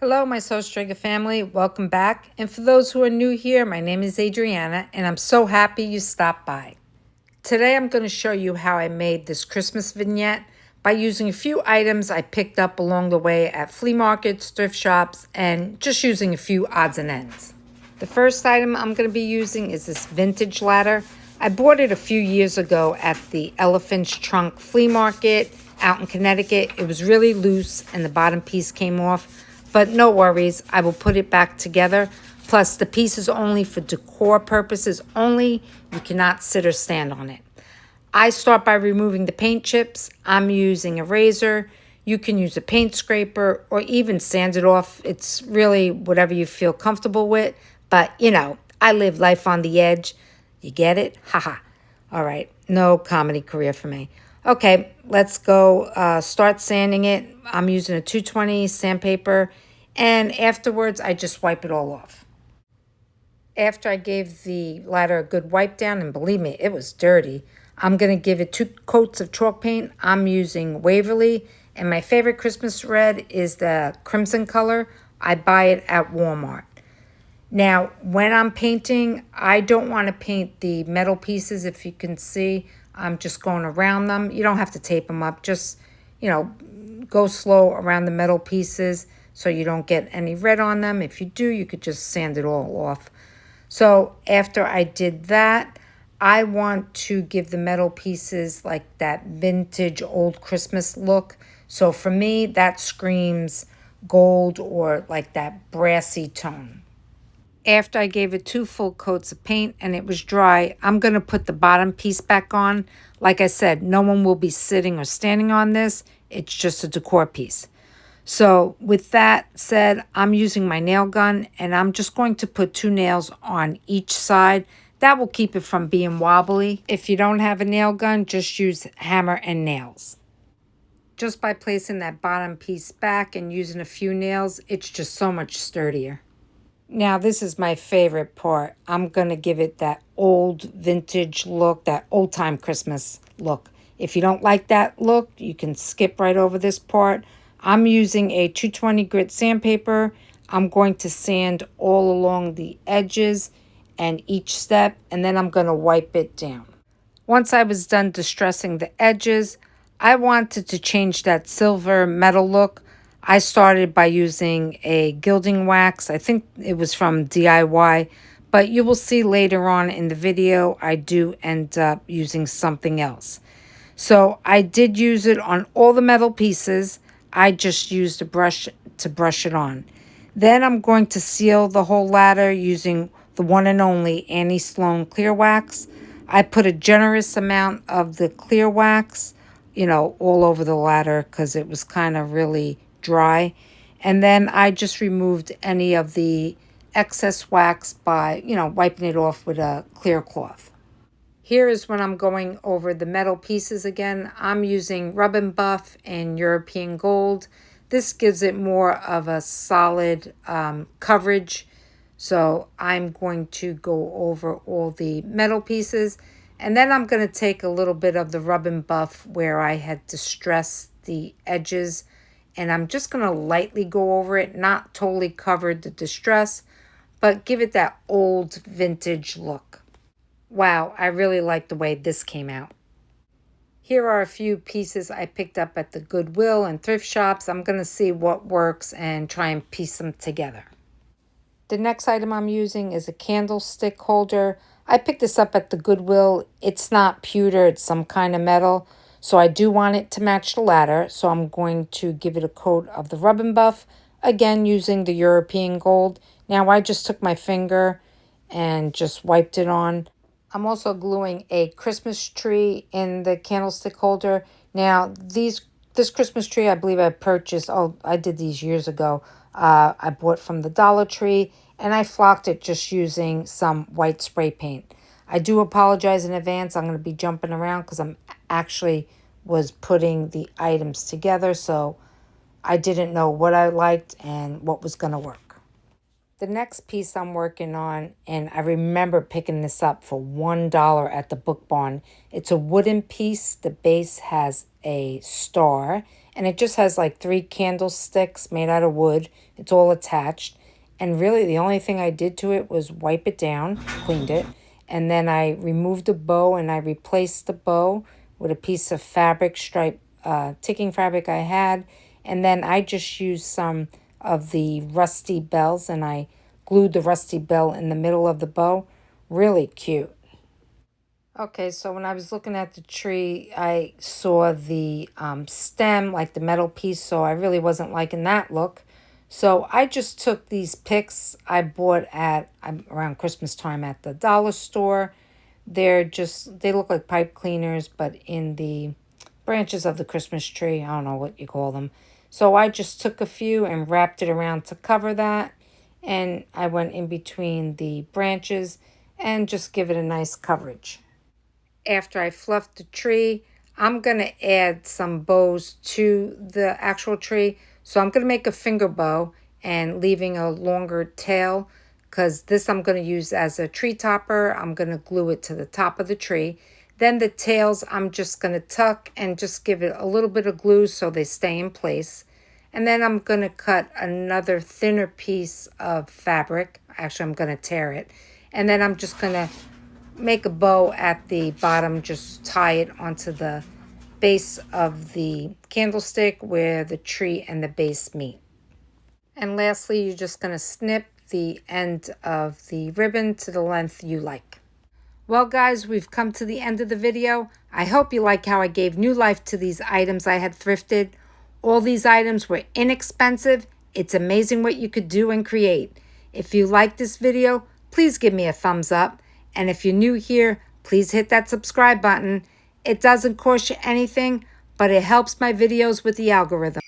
Hello, my Soul Stringer family. Welcome back. And for those who are new here, my name is Adriana, and I'm so happy you stopped by. Today, I'm going to show you how I made this Christmas vignette by using a few items I picked up along the way at flea markets, thrift shops, and just using a few odds and ends. The first item I'm going to be using is this vintage ladder. I bought it a few years ago at the Elephant's Trunk flea market out in Connecticut. It was really loose and the bottom piece came off. But no worries, I will put it back together. Plus, the piece is only for decor purposes only. You cannot sit or stand on it. I start by removing the paint chips. I'm using a razor. You can use a paint scraper or even sand it off. It's really whatever you feel comfortable with. But, I live life on the edge. You get it? Haha. All right, no comedy career for me. Okay, let's go start sanding it. I'm using a 220 sandpaper, and afterwards I just wipe it all off. After I gave the ladder a good wipe down, and believe me, it was dirty, I'm going to give it 2 coats of chalk paint. I'm using Waverly, and my favorite Christmas red is the crimson color. I buy it at Walmart. Now, when I'm painting, I don't want to paint the metal pieces. If you can see, I'm just going around them. You don't have to tape them up. Just, go slow around the metal pieces so you don't get any red on them. If you do, you could just sand it all off. So after I did that, I want to give the metal pieces like that vintage old Christmas look. So for me, that screams gold or like that brassy tone. After I gave it 2 full coats of paint and it was dry, I'm going to put the bottom piece back on. Like I said, no one will be sitting or standing on this. It's just a decor piece. So with that said, I'm using my nail gun and I'm just going to put 2 nails on each side. That will keep it from being wobbly. If you don't have a nail gun, just use hammer and nails. Just by placing that bottom piece back and using a few nails, it's just so much sturdier. Now, this is my favorite part. I'm going to give it that old vintage look, that old-time Christmas look. If you don't like that look, you can skip right over this part. I'm using a 220 grit sandpaper. I'm going to sand all along the edges and each step, and then I'm going to wipe it down. Once I was done distressing the edges, I wanted to change that silver metal look. I started by using a gilding wax. I think it was from DIY, but you will see later on in the video, I do end up using something else. So I did use it on all the metal pieces. I just used a brush to brush it on. Then I'm going to seal the whole ladder using the one and only Annie Sloan clear wax. I put a generous amount of the clear wax, all over the ladder because it was kind of really dry. And then I just removed any of the excess wax by, wiping it off with a clear cloth. Here is when I'm going over the metal pieces again. I'm using Rub and Buff and European Gold. This gives it more of a solid coverage. So I'm going to go over all the metal pieces. And then I'm going to take a little bit of the Rub and Buff where I had distressed the edges. And I'm just going to lightly go over it, not totally cover the distress, but give it that old vintage look. Wow, I really like the way this came out. Here are a few pieces I picked up at the Goodwill and thrift shops. I'm going to see what works and try and piece them together. The next item I'm using is a candlestick holder. I picked this up at the Goodwill. It's not pewter, it's some kind of metal. So I do want it to match the ladder. So I'm going to give it a coat of the Rub and Buff. Again, using the European Gold. Now I just took my finger and just wiped it on. I'm also gluing a Christmas tree in the candlestick holder. Now, this Christmas tree, I believe I purchased, I did these years ago. I bought from the Dollar Tree, and I flocked it just using some white spray paint. I do apologize in advance. I'm going to be jumping around because I'm actually was putting the items together, so I didn't know what I liked and what was going to work. The next piece I'm working on, and I remember picking this up for $1 at the Book Barn. It's a wooden piece. The base has a star, And it just has like 3 candlesticks made out of wood. It's all attached. And really the only thing I did to it was wipe it down, cleaned it. And then I removed the bow and I replaced the bow with a piece of fabric, stripe ticking fabric I had. And then I just used some of the rusty bells and I glued the rusty bell in the middle of the bow. Really cute. Okay, so when I was looking at the tree, I saw the stem, like the metal piece, so I really wasn't liking that look. So I just took these picks I bought at around Christmas time at the dollar store. They look like pipe cleaners, but in the branches of the Christmas tree. I don't know what you call them. So I just took a few and wrapped it around to cover that. And I went in between the branches and just give it a nice coverage. After I fluffed the tree, I'm going to add some bows to the actual tree. So I'm going to make a finger bow and leaving a longer tail because this I'm going to use as a tree topper. I'm going to glue it to the top of the tree. Then the tails I'm just going to tuck and just give it a little bit of glue so they stay in place. And then I'm going to cut another thinner piece of fabric. Actually, I'm going to tear it. And then I'm just going to make a bow at the bottom, just tie it onto the base of the candlestick where the tree and the base meet. And lastly, you're just going to snip the end of the ribbon to the length you like. Well, guys, we've come to the end of the video. I hope you like how I gave new life to these items I had thrifted. All these items were inexpensive. It's amazing what you could do and create. If you like this video, please give me a thumbs up. And if you're new here, please hit that subscribe button. It doesn't cost you anything, but it helps my videos with the algorithm.